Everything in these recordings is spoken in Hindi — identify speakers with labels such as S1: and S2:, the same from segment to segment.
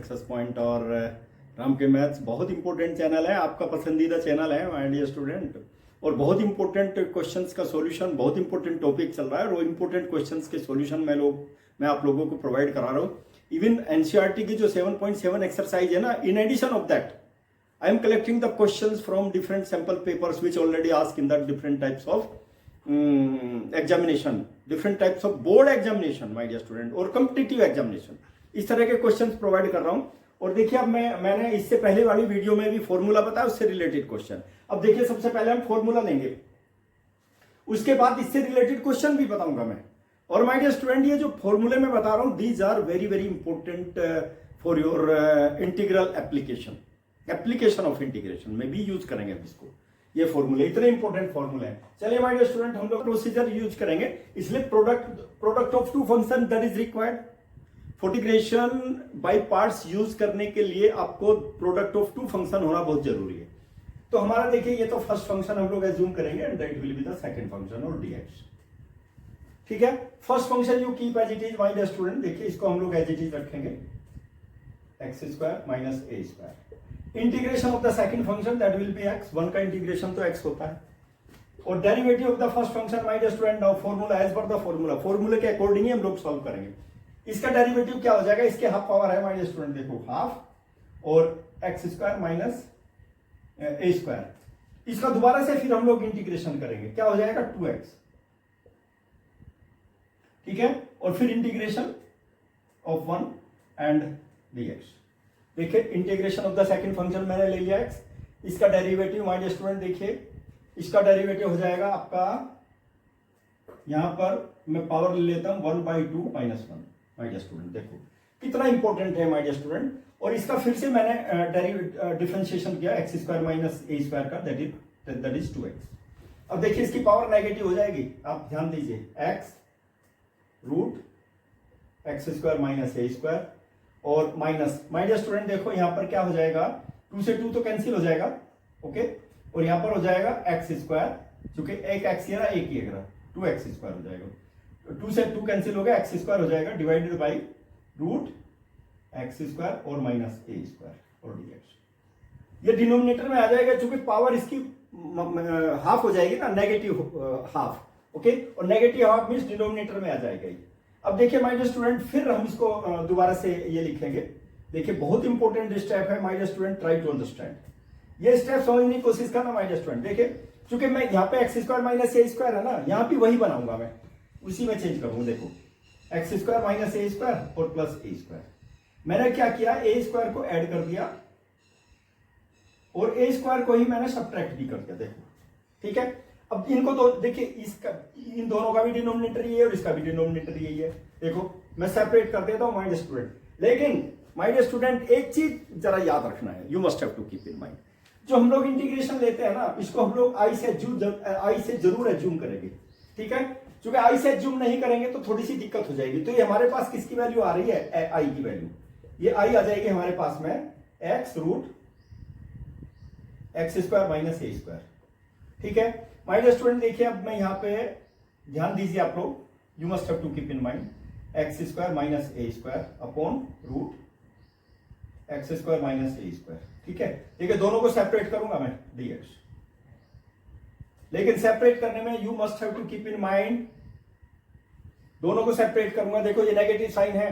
S1: सक्सेस पॉइंट और राम के मैथ्स बहुत इंपॉर्टेंट चैनल है, आपका पसंदीदा चैनल है माय डियर स्टूडेंट। और बहुत इंपॉर्टेंट क्वेश्चंस का सॉल्यूशन, बहुत इंपॉर्टेंट टॉपिक चल रहा है और वो इंपॉर्टेंट क्वेश्चंस के सॉल्यूशन मैं आप लोगों को प्रोवाइड करा रहा हूँ। इवन एनसीईआरटी की जो 7.7 एक्सरसाइज है ना, in addition of that I am collecting the questions from different sample papers which already asked in the different types of examination, different types of board examination, my dear student, और competitive examination। इस तरह के क्वेश्चंस प्रोवाइड कर रहा हूं। और देखिए अब मैंने इससे पहले वाली वीडियो में भी फॉर्मूला बताया, उससे रिलेटेड क्वेश्चन। अब देखिए सबसे पहले हम फॉर्मूला लेंगे, उसके बाद इससे रिलेटेड क्वेश्चन भी बताऊंगा मैं। और माय डियर स्टूडेंट, ये जो फॉर्मूले में बता रहा हूं, these are very very important for your integral application of integration में भी यूज करेंगे इसको। ये फॉर्मूले इतने इंपॉर्टेंट फॉर्मूले हैं। चलिए माय डियर स्टूडेंट, हम लोग प्रोसीजर यूज करेंगे, इसलिए product of two function that is required for integration by parts. यूज करने के लिए आपको प्रोडक्ट ऑफ टू फंक्शन होना बहुत जरूरी है। तो हमारा देखिए, ये तो फर्स्ट फंक्शन हम लोग एज्यूम करेंगे and that will be the second function और dx। ठीक है, first function you keep as it is my dear student. देखिए इसको हम लोग एज इट इज रखेंगे, x² minus a²। Integration of the second function that will be x। One का इंटीग्रेशन तो x होता है। और derivative of the first function my dear student, now formula as per the formula, फॉर्मूले के अकॉर्डिंग ही हम लोग सॉल्व करेंगे। इसका डेरिवेटिव क्या हो जाएगा, इसके हाफ पावर है माय डियर स्टूडेंट, देखो हाफ और x² माइनस a²। इसका दोबारा से फिर हम लोग इंटीग्रेशन करेंगे, क्या हो जाएगा 2x। ठीक है, और फिर इंटीग्रेशन ऑफ 1 एंड dx। देखिए integration of the second function मैंने ले लिया x, इसका डेरिवेटिव माय डियर स्टूडेंट, देखिए इसका डेरिवेटिव हो जाएगा आपका, यहां पर मैं पावर ले लेता हूं 1/2 माइनस 1 माय डियर स्टूडेंट। देखो कितना इंपॉर्टेंट है माय डियर स्टूडेंट। और इसका फिर से मैंने डिफरेंशिएशन किया x² माइनस a² का, दैट इज 2x। अब देखिए इसकी पावर नेगेटिव हो जाएगी, आप ध्यान दीजिए, x root x² minus a² और माइनस, माय डियर स्टूडेंट देखो यहां पर क्या हो जाएगा, 2 से 2 तो कैंसिल हो जाएगा, ओके। और यहां पर हो जाएगा x², क्योंकि एक x है ना, एक ही है, 2x² हो जाएगा। 2 से 2 कैंसिल हो गया, x² हो जाएगा डिवाइडेड बाई रूट x² और माइनस a² और dx। ये डिनोमिनेटर में आ जाएगा, क्योंकि पावर इसकी हाफ हो जाएगी ना, नेगेटिव हाफ, ओके। और नेगेटिव हाफ मींस डिनोमिनेटर में आ जाएगा। अब देखिए माय डियर स्टूडेंट, फिर हम इसको दोबारा से ये लिखेंगे। देखिए बहुत इंपॉर्टेंट स्टेप है my dear student, try to understand. ये स्टेप समझने की कोशिश करना माय डियर स्टूडेंट। देखिए क्योंकि मैं यहाँ पे x² माइनस a² है ना, यहाँ भी वही बनाऊंगा मैं, उसी में चेंज करूंगा। देखो x² माइनस a² और प्लस a²। मैंने क्या किया, a² को ऐड कर दिया और a² को ही मैंने सब्ट्रैक्ट भी कर दिया। देखो ठीक है, अब इनको तो देखिए, इसका इन दोनों का भी डिनोमिनेटर ये है और इसका भी डिनोमिनेटर यही है। देखो मैं सेपरेट कर देता हूं माय डियर स्टूडेंट। लेकिन माय डियर स्टूडेंट एक चीज जरा याद रखना है, you must have to keep in mind. जो हम लोग इंटीग्रेशन लेते हैं ना, इसको हम लोग आई से जरूर एज्यूम करेंगे। ठीक है, क्योंकि आई से एज्यूम नहीं करेंगे तो थोड़ी सी दिक्कत हो जाएगी। तो ये हमारे पास किसकी वैल्यू आ रही है, आई की वैल्यू। ये आई आ जाएगी हमारे पास में x root x² minus a²। ठीक है माय डियर स्टूडेंट, देखिए अब मैं यहाँ पे ध्यान दीजिए आप लोग, you must have to keep in mind x² minus a² upon root x² minus a²। ठीक है, देखिए दोनों को सेपरेट करूंगा मैं dx। लेकिन सेपरेट करने में you must have to keep in mind, दोनों को सेपरेट करूंगा। देखो ये नेगेटिव साइन है,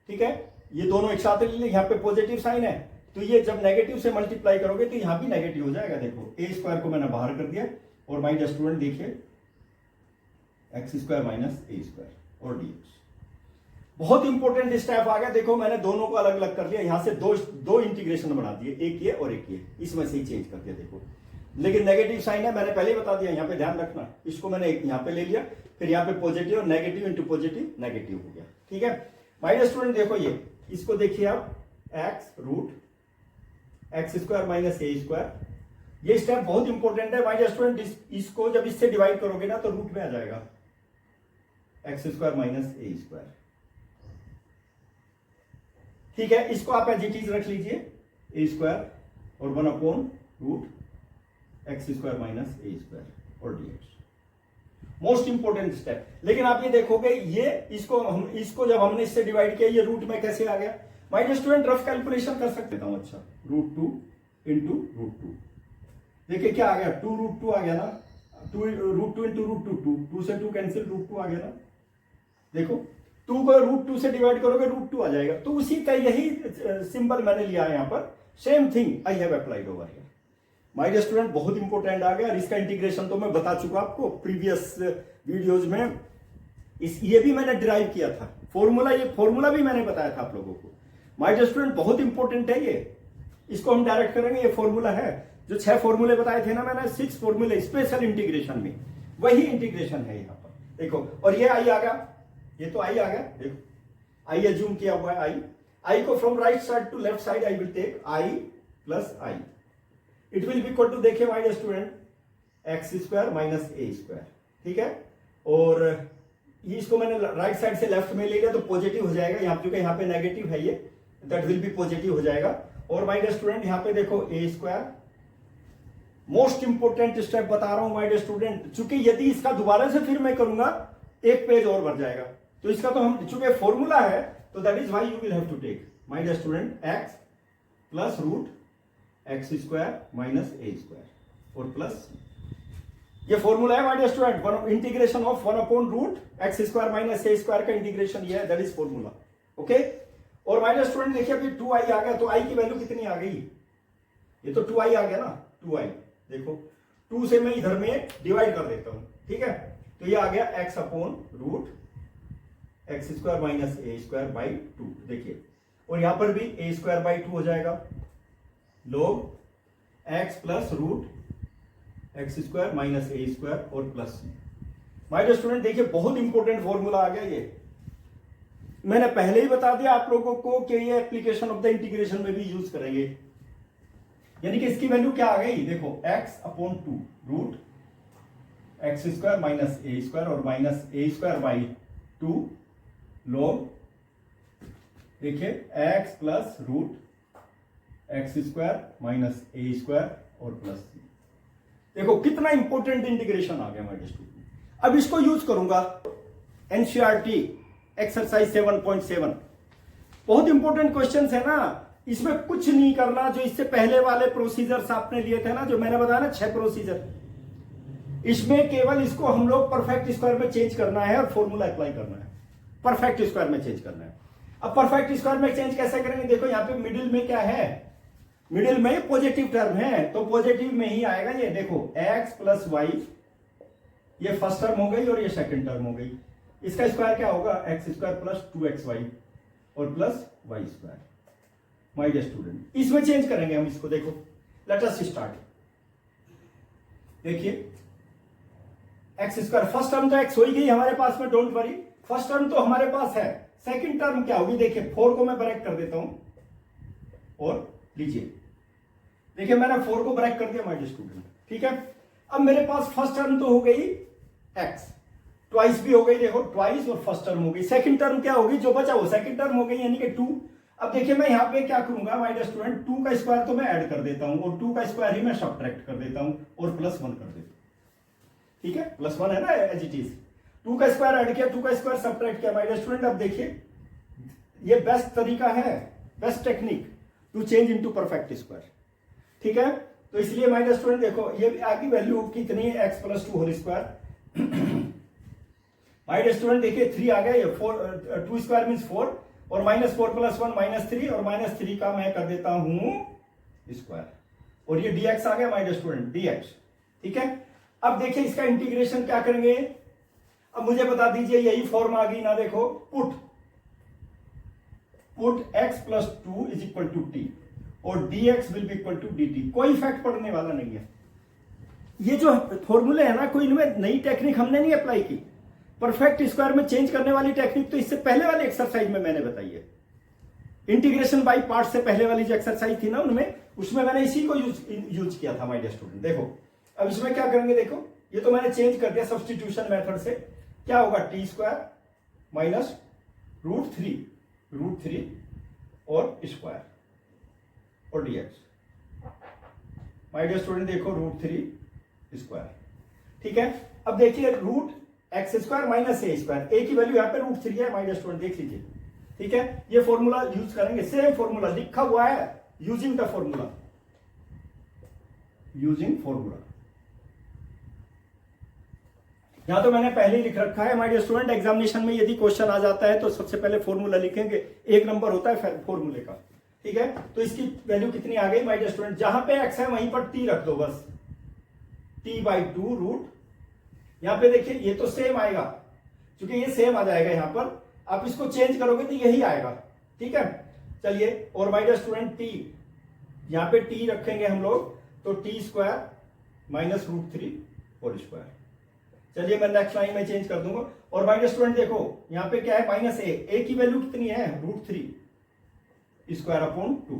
S1: ठीक है, ये दोनों एक साथ ले, यहाँ पे पॉजिटिव साइन है, तो ये जब नेगेटिव से मल्टीप्लाई करोगे तो यहां भी नेगेटिव हो जाएगा। देखो a² को मैंने बाहर कर दिया और माय डियर स्टूडेंट देखिए x² माइनस a² और dx। बहुत इंपॉर्टेंट स्टेप आ गया। देखो मैंने दोनों को अलग अलग कर लिया, यहां से दो इंटीग्रेशन बना दिए, एक ये और एक ये, इसमें से ही चेंज कर दिया। देखो लेकिन नेगेटिव साइन है, मैंने पहले ही बता दिया, यहाँ पे ध्यान रखना। इसको मैंने यहाँ पे ले लिया, फिर यहाँ पे पॉजिटिव और नेगेटिव इंटू पॉजिटिव नेगेटिव हो गया। ठीक है माय डियर स्टूडेंट, देखो ये इसको देखिए आप, x root x² minus a²। ये स्टेप बहुत इंपॉर्टेंट है माय डियर स्टूडेंट। इसको जब इससे डिवाइड करोगे ना तो रूट में आ जाएगा x² माइनस a²। ठीक है, इसको आप एज इट इज रख लीजिए, a² और 1 upon root x² minus a² और dx। Most important step. लेकिन आप ये देखोगे, ये इसको जब हमने इससे डिवाइड किया, ये रूट में कैसे आ गया। माय स्टूडेंट रफ कैलकुलेशन कर सकते हूँ। अच्छा, √2 इंटू √2, देखिए क्या आ गया, 2√2 आ गया ना, √2 इंटू √2, 2 से 2 कैंसिल, √2 आ गया ना। देखो 2 को √2 से डिवाइड करोगे √2 आ जाएगा। तो उसी का यही सिंबल मैंने लिया है यहाँ पर, same thing I have applied over here. My dear student बहुत इंपॉर्टेंट आ गया, और इसका इंटीग्रेशन तो मैं बता चुका आपको प्रीवियस वीडियोज में। ये भी मैंने डिराइव किया था फॉर्मूला, ये फॉर्मूला भी मैंने बताया था आप लोगों को। माय डियर स्टूडेंट बहुत इंपॉर्टेंट है ये, इसको हम डायरेक्ट करेंगे। ये फॉर्मूला है जो 6 फॉर्मूले बताए थे ना मैंने, 6 फॉर्मूले स्पेशल इंटीग्रेशन में, वही इंटीग्रेशन है यहाँ पर। देखो, और ये आई आ गया, ये तो आई आ गया। देखो आई एज्यूम किया हुआ है, आई को from right side to left side I will take I plus I, it will be equal to, देखिए my dear student, x² minus a², ठीक है। और इसको मैंने राइट साइड से लेफ्ट में ले लिया तो पॉजिटिव हो जाएगा, यहाँ क्योंकि यहाँ पे नेगेटिव है ये, दैट विल बी पॉजिटिव हो जाएगा। और माय डियर स्टूडेंट यहाँ पे देखो a², मोस्ट इंपोर्टेंट स्टेप बता रहा हूं माय डियर स्टूडेंट, चूंकि यदि इसका दोबारा से फिर मैं करूंगा एक पेज और भर जाएगा, तो इसका तो हम चूंकि फॉर्मूला है, तो that is why you will have to take my dear student x plus √x² minus a² और प्लस, ये फॉर्मूला है my dear student, integration of 1/√x² minus a² का इंटीग्रेशन ये है, दैट इज फॉर्मूला। ओके, और माय डियर स्टूडेंट देखिए अभी 2i आ गया, तो i की वैल्यू कितनी आ गई, ये तो 2i आ गया ना, 2i। देखो 2 से मैं इधर में डिवाइड कर देता हूं, ठीक है, तो ये आ गया x/√x² माइनस a²/2, देखिए, और यहां पर भी a²/2 हो जाएगा, log x plus √x² minus a² और प्लस। माय डियर स्टूडेंट देखिए बहुत इंपॉर्टेंट फॉर्मूला आ गया, ये मैंने पहले ही बता दिया आप लोगों को कि ये एप्लीकेशन ऑफ द इंटीग्रेशन में भी यूज करेंगे। यानी कि इसकी वैल्यू क्या आ गई, देखो x/2 √x² माइनस a² और माइनस a²/2 log, देखिए x plus √x² minus a² और प्लस। देखो कितना इंपॉर्टेंट इंटीग्रेशन आ गया हमारे स्टूडेंट। अब इसको यूज करूंगा एनसीईआरटी एक्सरसाइज 7.7, बहुत इंपॉर्टेंट क्वेश्चंस है ना, इसमें कुछ नहीं करना, जो इससे पहले वाले प्रोसीजर्स आपने लिए थे ना, जो मैंने बताया ना 6 प्रोसीजर, इसमें केवल इसको हम लोग परफेक्ट स्क्वायर में चेंज करना है और फॉर्मूला अप्लाई करना है, परफेक्ट स्क्वायर में चेंज करना है। अब परफेक्ट स्क्वायर में चेंज कैसे करेंगे, देखो यहाँ पे मिडिल में क्या है, मिडिल में पॉजिटिव टर्म है, तो पॉजिटिव में ही आएगा ये। देखो x प्लस वाई, ये फर्स्ट टर्म हो गई और ये सेकंड टर्म हो गई, इसका स्क्वायर क्या होगा, x² प्लस 2xy और plus y²। My dear student इसमें चेंज करेंगे हम इसको, देखो लेट अस स्टार्ट। देखिए x², फर्स्ट टर्म तो x हो ही गई हमारे पास में, डोंट वरी, फर्स्ट टर्म तो हमारे पास है। सेकंड टर्म क्या होगी, देखिए 4 को मैं ब्रेक कर देता हूं और लीजिए, देखिए मैंने 4 को ब्रेक कर दिया माय डियर स्टूडेंट, ठीक है। अब मेरे पास फर्स्ट टर्म तो हो गई x, ट्वाइस भी हो गई, देखो ट्वाइस और फर्स्ट टर्म हो गई, सेकंड टर्म क्या होगी, जो बचा वो सेकंड टर्म हो गई, यानी कि 2। अब देखिए मैं यहां पे क्या करूंगा माय डियर स्टूडेंट, 2 का स्क्वायर तो मैं ऐड कर देता हूं और 2 का स्क्वायर ही मैं सब्ट्रैक्ट कर देता हूं और प्लस 1 कर देता हूं, ठीक है, प्लस 1 है ना एज इट इज। 2 का स्क्वायर ऐड किया, 2 का स्क्वायर सब्ट्रैक्ट किया माय डियर स्टूडेंट। अब देखिए ये बेस्ट तरीका है, best technique to change into perfect square, ठीक है। तो इसलिए माय डियर स्टूडेंट देखो ये आगे वैल्यू कितनी है, x plus 2 whole square. My dear student देखिए 3 आ गया, ये 4 2 स्क्वायर मींस 4 और -4 प्लस 1 -3 और -3 का मैं कर देता हूं स्क्वायर, और ये dx आ गया माय डियर स्टूडेंट, dx, ठीक है। अब देखिए इसका इंटीग्रेशन क्या करेंगे, अब मुझे बता दीजिए, यही फॉर्म आ गई ना, देखो put x plus 2 is equal to t और dx will be equal to dt, कोई इफेक्ट पड़ने वाला नहीं है। ये जो फॉर्मूले है ना, कोई इनमें नई टेक्निक हमने नहीं अप्लाई की, परफेक्ट स्क्वायर में चेंज करने वाली टेक्निक तो इससे पहले वाली एक्सरसाइज में मैंने बताई है, इंटीग्रेशन बाय पार्ट से पहले वाली जो एक्सरसाइज थी ना उनमें, उसमें मैंने इसी को यूज किया था माय डियर स्टूडेंट। देखो अब इसमें क्या करेंगे, देखो ये तो मैंने चेंज कर दिया सब्स्टिट्यूशन मेथड से, क्या होगा t² माइनस √3 और स्क्वायर और dx। माय डियर स्टूडेंट देखो √3 स्क्वायर, ठीक है। अब देखिए √x² माइनस a², a की वैल्यू यहाँ पे √3 है माय डियर स्टूडेंट, देख लीजिए, ठीक है, ये फॉर्मूला यूज करेंगे, सेम फॉर्मूला लिखा हुआ है, using the formula, using formula. यहां तो मैंने पहले ही लिख रखा है माय डियर स्टूडेंट, एग्जामिनेशन में यदि क्वेश्चन आ जाता है तो सबसे पहले फॉर्मूला लिखेंगे, एक नंबर होता है फॉर्मूले का, ठीक है। तो इसकी वैल्यू कितनी आ गई माय डियर स्टूडेंट, जहां पे x है वहीं पर t रख दो बस, t/2 रूट, यहां पे देखिए ये तो सेम आएगा, क्योंकि ये सेम आ जाएगा यहां पर, आप इसको चेंज करोगे तो यही आएगा, ठीक है। चलिए, और माय डियर स्टूडेंट t, यहां पे t रखेंगे हम लोग, तो t² माइनस √3 होल स्क्वायर। चलिए मैं नेक्स्ट लाइन में चेंज कर दूंगा, और माय डियर स्टूडेंट देखो यहां पे क्या है, -a की वैल्यू कितनी है, √3² 2,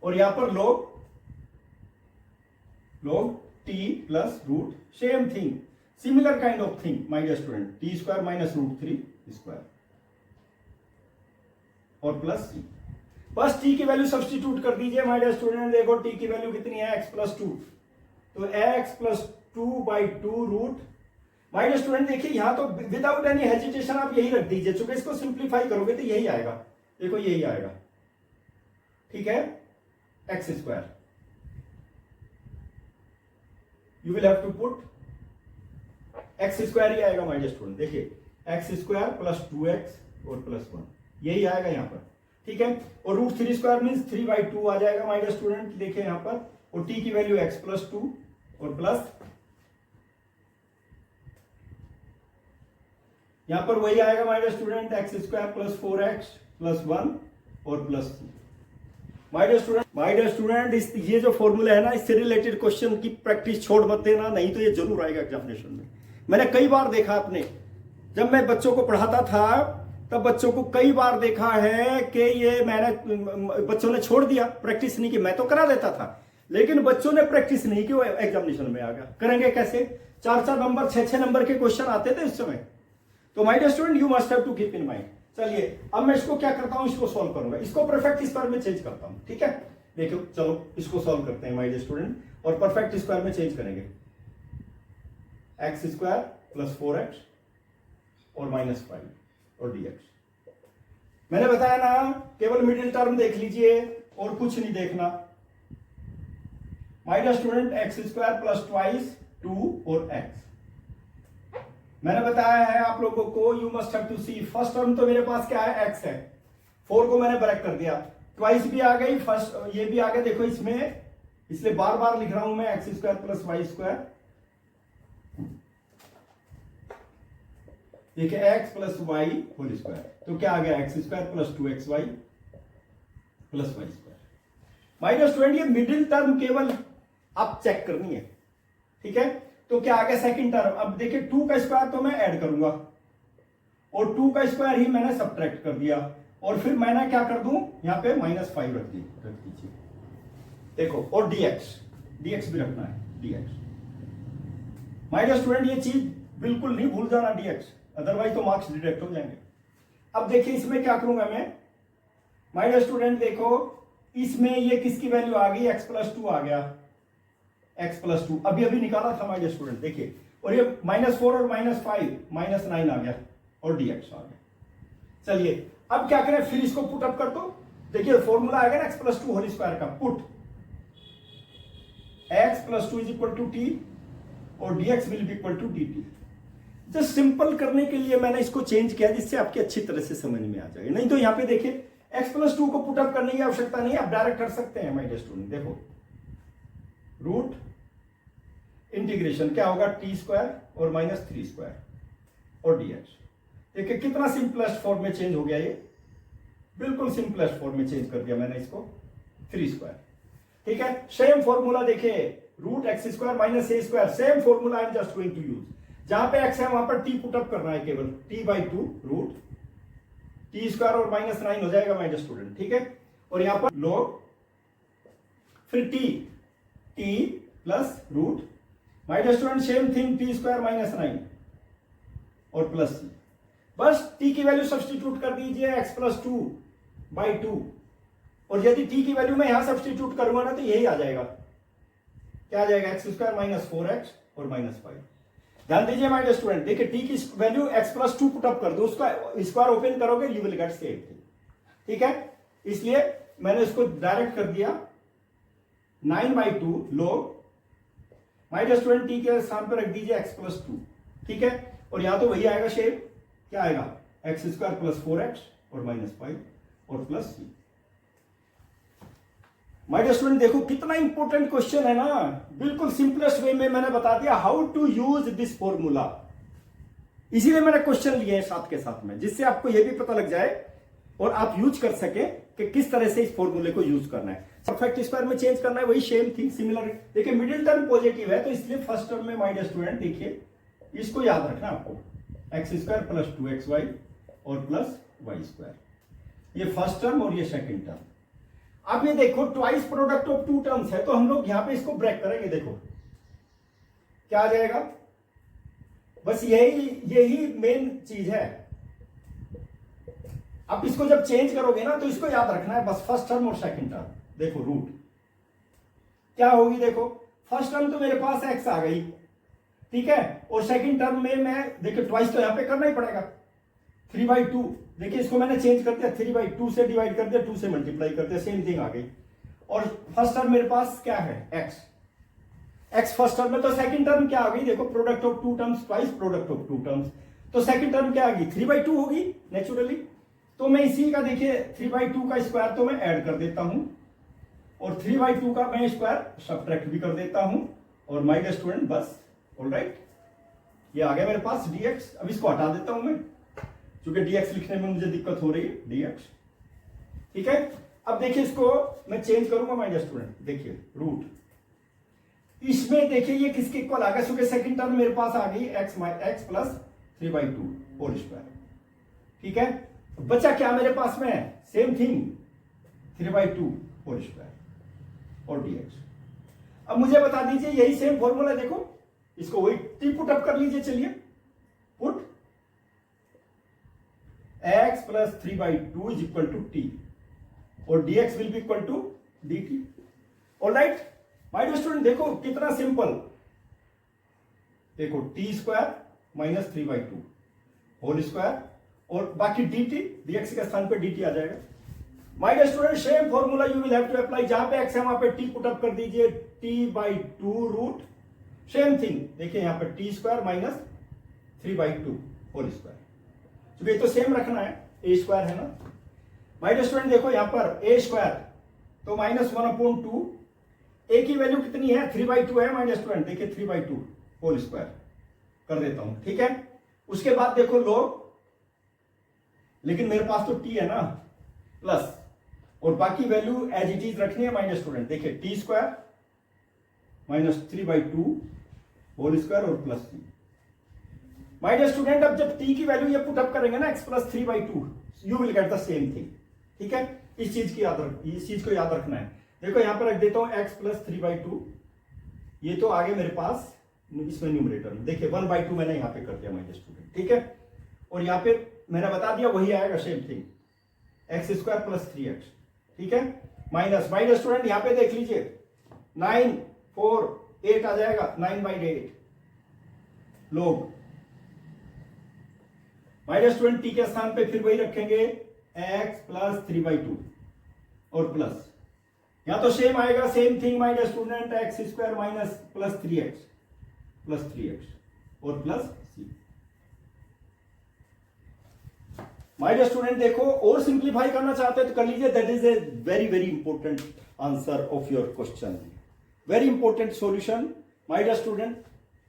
S1: और यहां पर log t plus root, same thing, similar kind of thing my dear student, t² minus √3² और प्लस c, बस t की वैल्यू सब्स्टिट्यूट कर दीजिए माय डियर स्टूडेंट। देखो t की वैल्यू कितनी है, x+2, तो x+2/2 root, my dear student देखिए यहां तो विदाउट एनी हेजिटेशन आप यही रख दीजिए, चूंकि इसको सिंप्लीफाई करोगे तो यही आएगा, देखो यही आएगा, ठीक है, x², you will have to put x² ही आएगा माय डियर स्टूडेंट, देखिए x² प्लस 2x और प्लस 1, यही आएगा यहां पर, ठीक है। और √3² मीन्स 3/2 आ जाएगा माय डियर स्टूडेंट, देखिए यहां पर, और t की वैल्यू x+2 और प्लस, यहां पर वही आएगा my dear student, x² plus 4x plus 1 और plus c। My dear student ये जो फॉर्मूला है ना, इससे रिलेटेड क्वेश्चन की प्रैक्टिस छोड़ मत देना, नहीं तो ये जरूर आएगा एग्जामिनेशन में। मैंने कई बार देखा, आपने जब मैं बच्चों को पढ़ाता था तब बच्चों को कई बार देखा है कि ये मैंने, बच्चों ने छोड़ दिया, प्रैक्टिस नहीं की, मैं तो करा देता था, लेकिन बच्चों ने प्रैक्टिस नहीं की, वो एग्जामिनेशन में आ गया। करेंगे कैसे, 4-4 नंबर 6-6 नंबर के क्वेश्चन आते थे उस समय। तो my dear student you must have to keep in mind. चलिए अब मैं इसको क्या करता हूं, इसको सॉल्व करूंगा, इसको परफेक्ट स्क्वायर में चेंज करता हूं, ठीक है। देखो चलो इसको सॉल्व करते हैं माय डियर स्टूडेंट, और परफेक्ट स्क्वायर में चेंज करेंगे, x² प्लस 4x और -5 और dx। मैंने बताया ना, केवल मिडिल टर्म देख लीजिए और कुछ नहीं देखना। My dear student x² plus 2 और x, मैंने बताया है आप लोगों को, you must have to see, first term तो मेरे पास क्या है, x है, 4 को मैंने ब्रेक कर दिया, ट्वाइस भी आ गई, फर्स्ट ये भी आ गया, देखो इसमें, इसलिए बार बार लिख रहा हूं मैं, x² प्लस y², देखिए x plus y whole square, तो क्या आ गया, x² plus 2xy plus y²। My dear student ये मिडिल टर्म केवल आप चेक करनी है, ठीक है। तो क्या आ गया सेकंड टर्म, अब देखिए 2 का स्क्वायर तो मैं ऐड करूंगा, और 2 का स्क्वायर ही मैंने सब्ट्रैक्ट कर दिया, और फिर मैंने क्या कर दूं, यहां पे -5 रख दीजिए, देखो, और dx भी रखना है, dx। माय डियर स्टूडेंट ये चीज बिल्कुल नहीं भूल जाना, dx, अदरवाइज तो मार्क्स डिडक्ट हो जाएंगे। अब देखिए इसमें क्या करूंगा मैं, माय डियर स्टूडेंट देखो इसमें ये किसकी वैल्यू आ गई, x+2 आ गया, x+2 अभी निकाला था माय डियर स्टूडेंट, देखिए, और ये -4 और -5 -9 आ गया, और dx आ गया। चलिए अब क्या करें, फिर इसको पुट अप कर दो, देखिए फॉर्मूला आएगा ना x+2 होल स्क्वायर का, put x+2 is equal to t और dx will be equal to dt। Just simple करने के लिए मैंने इसको चेंज किया, जिससे आपकी अच्छी तरह से समझ में आ जाए, नहीं तो यहां पे देखिए x+2 को पुट अप करने की आवश्यकता नहीं है, आप डायरेक्ट कर सकते हैं माय डियर स्टूडेंट। देखो रूट इंटीग्रेशन क्या होगा, t² और -3² और dx, देखिए कितना सिंपलेस्ट फॉर्म में चेंज हो गया, ये बिल्कुल सिंपलेस्ट फॉर्म में चेंज कर दिया मैंने इसको, 3², ठीक है। सेम फॉर्मूला देखिए, √x² -a², same formula I am just going to use, जहां पे x है वहां पर t पुट अप करना है, केवल t/2 रूट t² और -9 हो जाएगा माय डियर स्टूडेंट, ठीक है। और यहां पर log, फिर t plus root, my dear student same thing, t² -9 और प्लस c, बस t की वैल्यू सब्स्टिट्यूट कर दीजिए, x+2/2, और यदि t की वैल्यू मैं यहां सब्स्टिट्यूट करूंगा ना तो यही आ जाएगा, क्या आ जाएगा, x² -4x और -5। ध्यान दीजिए माय डियर स्टूडेंट, देखिए t की वैल्यू x+2 पुट अप कर दो, उसका स्क्वायर ओपन करोगे, you will get same thing, ठीक है, इसलिए मैंने इसको डायरेक्ट कर दिया 9/2 log my dear student T के स्थान पर रख दीजिए x+2, ठीक है, और यहां तो वही आएगा शेप, क्या आएगा x² + 4x और -5 और plus c। My dear student देखो कितना इंपॉर्टेंट क्वेश्चन है ना, बिल्कुल सिंपलेस्ट वे में मैंने बता दिया how to use this formula, इसीलिए मैंने क्वेश्चन लिए हैं साथ के साथ में, जिससे आपको यह भी पता लग जाए और आप यूज कर सके कि किस तरह से इस फॉर्मूले को यूज करना है। परफेक्ट स्क्वायर में चेंज करना है, वही सेम थिंग सिमिलर। देखिए मिडिल टर्म पॉजिटिव है तो इसलिए फर्स्ट टर्म में माय डियर स्टूडेंट देखिए इसको याद रखना आपको, x² + 2xy और प्लस y², ये फर्स्ट टर्म और ये सेकंड टर्म। अब ये देखो twice product of two terms है तो हम लोग यहां पे इसको ब्रेक करेंगे, देखो क्या आ जाएगा, बस यही मेन चीज है। अब इसको जब चेंज करोगे ना तो इसको याद रखना है बस, फर्स्ट टर्म और सेकंड टर्म। देखो रूट क्या होगी, देखो फर्स्ट टर्म तो मेरे पास x आ गई, ठीक है, और सेकंड टर्म में मैं देखिए ट्वाइस तो यहां पे करना ही पड़ेगा, 3/2, देखिए इसको मैंने चेंज कर दिया, 3/2 से डिवाइड कर दिया, 2 से मल्टीप्लाई कर दिया, सेम थिंग आ गई। और फर्स्ट टर्म मेरे पास क्या है x फर्स्ट टर्म में, तो सेकंड टर्म क्या आ गई, देखो product of two terms, twice product of two terms, तो सेकंड टर्म क्या आ गई 3/2 होगी नेचुरली। तो मैं इसी का देखिए 3/2 का स्क्वायर तो मैं ऐड कर देता हूं और 3/2 का मैं स्क्वायर सब्ट्रैक्ट भी कर देता हूं, और माय डियर स्टूडेंट बस ऑलराइट ये आ गया मेरे पास dx। अब इसको हटा देता हूं मैं, क्योंकि dx लिखने में मुझे दिक्कत हो रही है, dx, ठीक है। अब देखिए इसको मैं चेंज करूंगा माय डियर स्टूडेंट, देखिए रूट, इसमें देखिए ये किसके इक्वल आ गया, क्योंकि सेकंड टर्म मेरे पास आ गई x + 3/2 होल स्क्वायर, ठीक है। बचा क्या मेरे पास में, सेम थिंग 3/2 होल स्क्वायर और dx। अब मुझे बता दीजिए यही सेम फॉर्मूला, देखो इसको वही टी पुट अप कर लीजिए, चलिए पुट x + 3/2 = t और dx will be equal to dt। Alright my dear student देखो कितना सिंपल, देखो t² - 3/2 होल स्क्वायर और बाकी dt, dx के स्थान पे dt आ जाएगा। My dear student same formula you will have to apply, जहां पे x है वहां पे t पुट अप कर दीजिए, t/2 रूट, सेम थिंग देखिए यहां पे t² - 3/2 होल स्क्वायर, क्योंकि तो सेम रखना है, a² है ना। माय डियर स्टूडेंट देखो यहां पर a² तो -1/2, a की वैल्यू कितनी है 3/2 है माय डियर स्टूडेंट, देखिए 3/2 होल स्क्वायर कर देता हूं, ठीक है। उसके बाद देखो log, लेकिन मेरे पास तो t है ना, प्लस, और बाकी वैल्यू एज इट इज रखनी है माय डियर स्टूडेंट, देखिए t² - 3/2 होल स्क्वायर और plus c। My dear student अब जब t की वैल्यू ये पुट अप करेंगे ना x + 3/2 you will get the same thing, ठीक है। इस चीज को याद रखना है। देखो यहां पर रख देता हूं x + 3/2, ये तो आगे मेरे पास इसमें न्यूमरेटर में, देखिए 1/2 मैंने यहां पे कर दिया माय डियर स्टूडेंट, ठीक है। और यहां पे मैंने बता दिया वही आएगा सेम थिंग, x² + 3x, ठीक है, माइनस, माय डियर स्टूडेंट यहां पे देख लीजिए 9 4 8 आ जाएगा, 9/8 लोग, माय डियर स्टूडेंट t के स्थान पे फिर वही रखेंगे x + 3/2 और प्लस, यहां तो सेम आएगा, same thing my dear student, x² - 3x और plus c। My dear student देखो और सिंप्लीफाई करना चाहते हैं तो कर लीजिए, that is a very very important answer of your question, very important solution my dear student.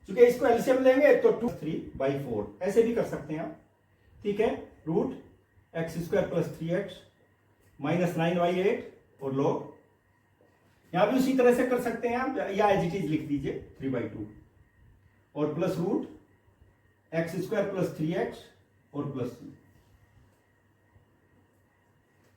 S1: क्योंकि इसको एलसीएम लेंगे तो 2/3/4 ऐसे भी कर सकते हैं आप, ठीक है, रूट x² + 3x -9/8 और log, यहां भी उसी तरह से कर सकते हैं आप, या एज इट इज लिख दीजिए 3/2 और प्लस रूट x² + 3x और plus c।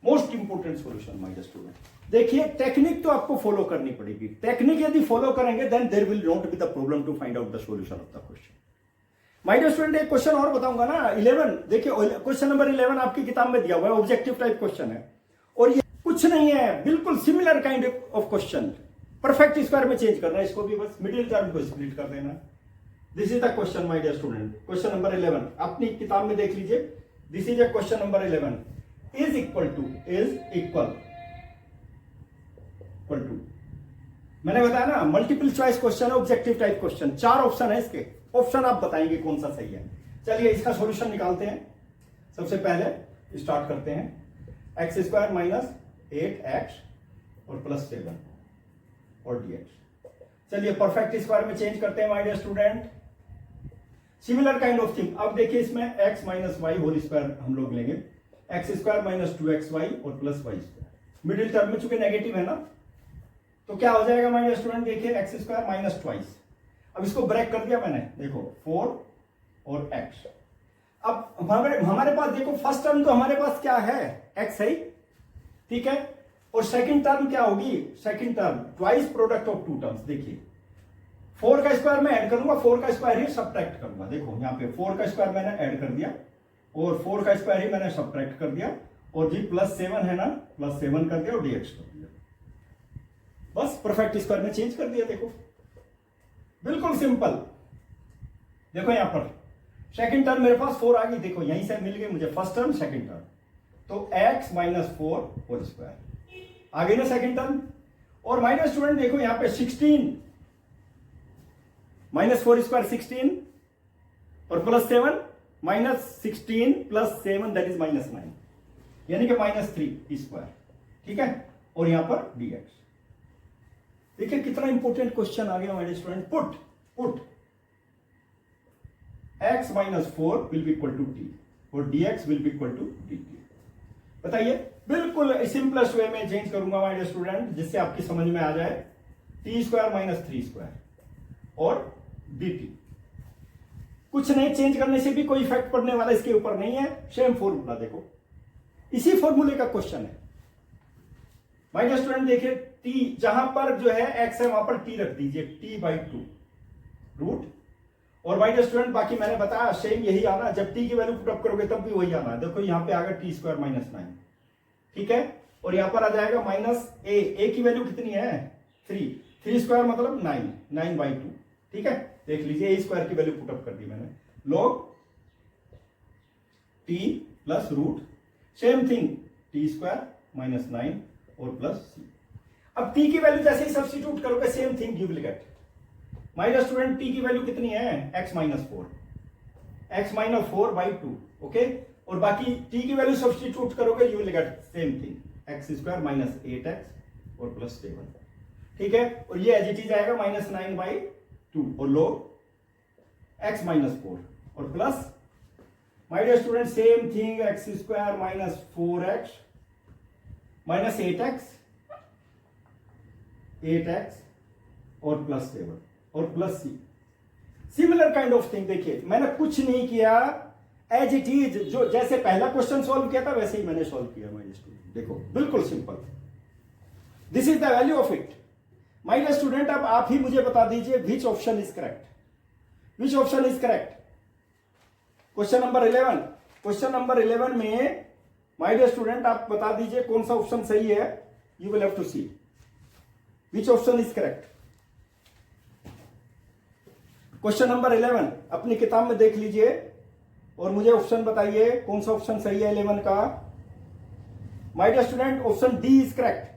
S1: Most important solution my dear student. देखिए टेक्निक तो आपको फॉलो करनी पड़ेगी, टेक्निक यदि फॉलो करेंगे then there will not be the problem to find out the solution of the question. My dear student एक क्वेश्चन और बताऊंगा ना, 11, देखिए क्वेश्चन नंबर 11 आपकी किताब में दिया हुआ है, ऑब्जेक्टिव टाइप क्वेश्चन है और ये कुछ नहीं है, बिल्कुल similar kind of question, perfect square में चेंज करना है इसको भी, बस मिडिल टर्म को स्प्लिट कर देना। This is the question my dear student, question number 11 अपनी किताब में देख लीजिए, this is a question number 11। Is equal to मैंने बताया ना मल्टीपल चॉइस क्वेश्चन है, ऑब्जेक्टिव टाइप क्वेश्चन, 4 ऑप्शन है इसके, ऑप्शन आप बताएंगे कौन सा सही है। चलिए इसका सॉल्यूशन निकालते हैं। सबसे पहले स्टार्ट करते हैं, एक्स स्क्वायर माइनस 8x और प्लस 7 और dx। चलिए परफेक्ट स्क्वायर में चेंज करते हैं my dear student. Similar kind of thing, अब देखिए इसमें x minus Y whole square हम लोग लेंगे, एक्स स्क्वायर माइनस 2xy और plus Y square. Middle term में चूंकि नेगेटिव है ना, तो क्या हो जाएगा माय डियर स्टूडेंट, देखिए एक्स स्क्वायर माइनस ट्वाइस। अब इसको ब्रेक कर दिया मैंने, देखो 4 और x। अब हमारे पास देखो फर्स्ट टर्म तो हमारे पास क्या है, x है, ठीक है, और सेकंड टर्म क्या होगी, second term twice product of 2 terms. देखिए 4 का स्क्वायर मैं ऐड करूंगा, 4 का स्क्वायर ही सब्ट्रैक्ट करूंगा। देखो यहाँ पे 4 का स्क्वायर मैंने ऐड कर दिया और 4 का स्क्वायर ही मैंने सब्ट्रैक्ट कर दिया, और जी प्लस 7 है ना, प्लस 7 कर दिया और dx कर दिया। बस परफेक्ट स्क्वायर में चेंज कर दिया। देखो बिल्कुल सिंपल। देखो यहां पर सेकंड टर्म मेरे पास 4 आ गई, देखो यहीं से मिल गई मुझे फर्स्ट टर्म सेकंड टर्म, तो x माइनस 4 होल स्क्वायर आ गई ना सेकंड टर्म। और माइनस स्टूडेंट देखो यहां पे 16 माइनस 4 स्क्वायर 16 और plus 7 minus 16 plus 7 that is minus 9, यानी कि माइनस 3 स्क्वायर, ठीक है, और यहां पर dx। देखिए कितना इंपॉर्टेंट क्वेश्चन आ गया हमारे student. Put x minus 4 will be equal to t और dx will be equal to dt। बताइए, बिल्कुल सिंपलेस्ट वे में चेंज करूंगा हमारे स्टूडेंट, जिससे आपकी समझ में आ जाए। t स्क्वायर माइनस 3 स्क्वायर और dt। कुछ नहीं, चेंज करने से भी कोई इफेक्ट पड़ने वाला इसके ऊपर नहीं है, सेम फॉर्मूला। देखो इसी फॉर्मूले का क्वेश्चन है माय डियर स्टूडेंट। देखिए t जहां पर जो है x है वहां पर t रख दीजिए, t/2 रूट, और माय डियर स्टूडेंट बाकी मैंने बताया सेम यही आना, जब t की वैल्यू पुट अप करोगे तब भी वही आना। देखो यहां पे आ गया t स्क्वायर माइनस 9, ठीक है, और यहां पर आ जाएगा माइनस a की वैल्यू कितनी है 3 स्क्वायर मतलब 9/2, ठीक है। देख लीजिए a स्क्वायर की वैल्यू पुट अप कर दी मैंने, log t plus root, same thing t square minus 9 और प्लस c। अब t की वैल्यू जैसे ही सब्स्टिट्यूट करोगे same thing you will get. My dear student t की वैल्यू कितनी है, x माइनस 4/2, ओके, और बाकी t की वैल्यू सब्स्टिट्यूट करोगे you will get same thing, X square minus 8x और प्लस 7, ठीक है, और ये एज इट इज आएगा माइनस 9/2 और log x माइनस 4 और plus my dear student same thing, X square minus 4x minus 8x और प्लस 7 और plus c। Similar kind of thing. देखिए मैंने कुछ नहीं किया, एज इट इज, जो जैसे पहला क्वेश्चन सॉल्व किया था वैसे ही मैंने सॉल्व किया माय स्टूडेंट। देखो बिल्कुल simple, this is the value of it. My dear student अब आप ही मुझे बता दीजिए which option is correct, which option is correct. Question number 11, question number 11 में माय डियर स्टूडेंट आप बता दीजिए कौन सा ऑप्शन सही है। You will have to see which option is correct. Question number 11 अपनी किताब में देख लीजिए और मुझे ऑप्शन बताइए कौन सा ऑप्शन सही है 11 का। My dear student option D is correct,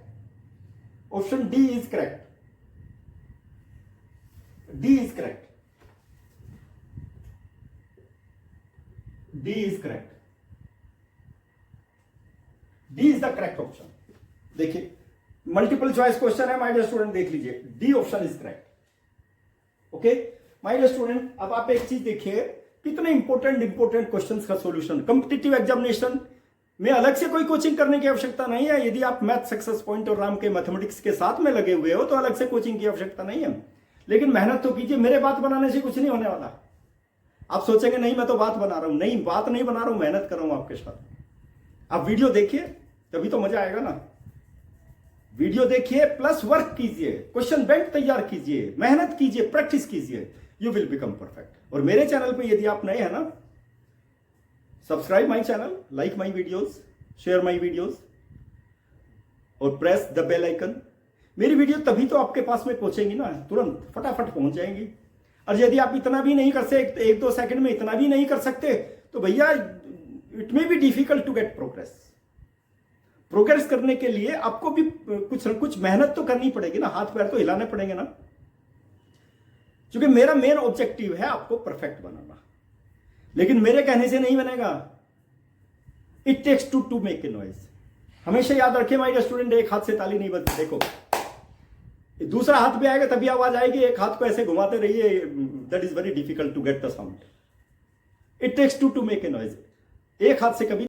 S1: option D is correct, D is correct, D is correct, D is the correct option. देखिए मल्टीपल चॉइस क्वेश्चन है माय डियर स्टूडेंट, देख लीजिए D option is correct, okay. My dear student अब आप एक चीज देखिए, कितने इंपॉर्टेंट क्वेश्चंस का सॉल्यूशन। कॉम्पिटिटिव एग्जामिनेशन में अलग से कोई कोचिंग करने की आवश्यकता नहीं है। यदि आप मैथ सक्सेस पॉइंट और राम के मैथमेटिक्स के साथ में लगे हुए हो तो अलग से कोचिंग की आवश्यकता नहीं है, लेकिन मेहनत तो कीजिए। मेरे बात बनाने से कुछ नहीं होने वाला। आप सोचेंगे नहीं मैं तो बात बना रहा हूं, नहीं बात नहीं बना रहा हूं, मेहनत कर रहा हूं आपके साथ। आप वीडियो देखिए तभी तो मजा आएगा ना। वीडियो देखिए प्लस वर्क कीजिए, क्वेश्चन बैंक तैयार कीजिए, मेहनत कीजिए, प्रैक्टिस कीजिए, यू विल बिकम परफेक्ट। और मेरे चैनल पे यदि आप नए हैं ना, subscribe my channel, like my videos, share my videos और प्रेस द बेल आइकन। मेरी वीडियो तभी तो आपके पास में पहुंचेंगी ना, तुरंत फटाफट पहुंच जाएंगी। और यदि आप इतना भी नहीं कर सकते, 1-2 सेकंड में इतना भी नहीं कर सकते, तो भैया it may be difficult to get progress. Progress करने के लिए आपको भी कुछ न कुछ मेहनत तो करनी पड़ेगी ना, हाथ पैर तो हिलाने पड़ेंगे ना। क्योंकि मेरा मेन ऑब्जेक्टिव है आपको परफेक्ट बनाना, लेकिन मेरे कहने से नहीं बनेगा। It takes to make a noise. हमेशा याद रखिए माय डियर स्टूडेंट, एक हाथ से ताली नहीं बजती। देखो दूसरा हाथ भी आएगा तभी आवाज आएगी, एक हाथ को ऐसे घुमाते रहिए, that is very difficult to get the sound. It takes to make a noise. एक हाथ से कभी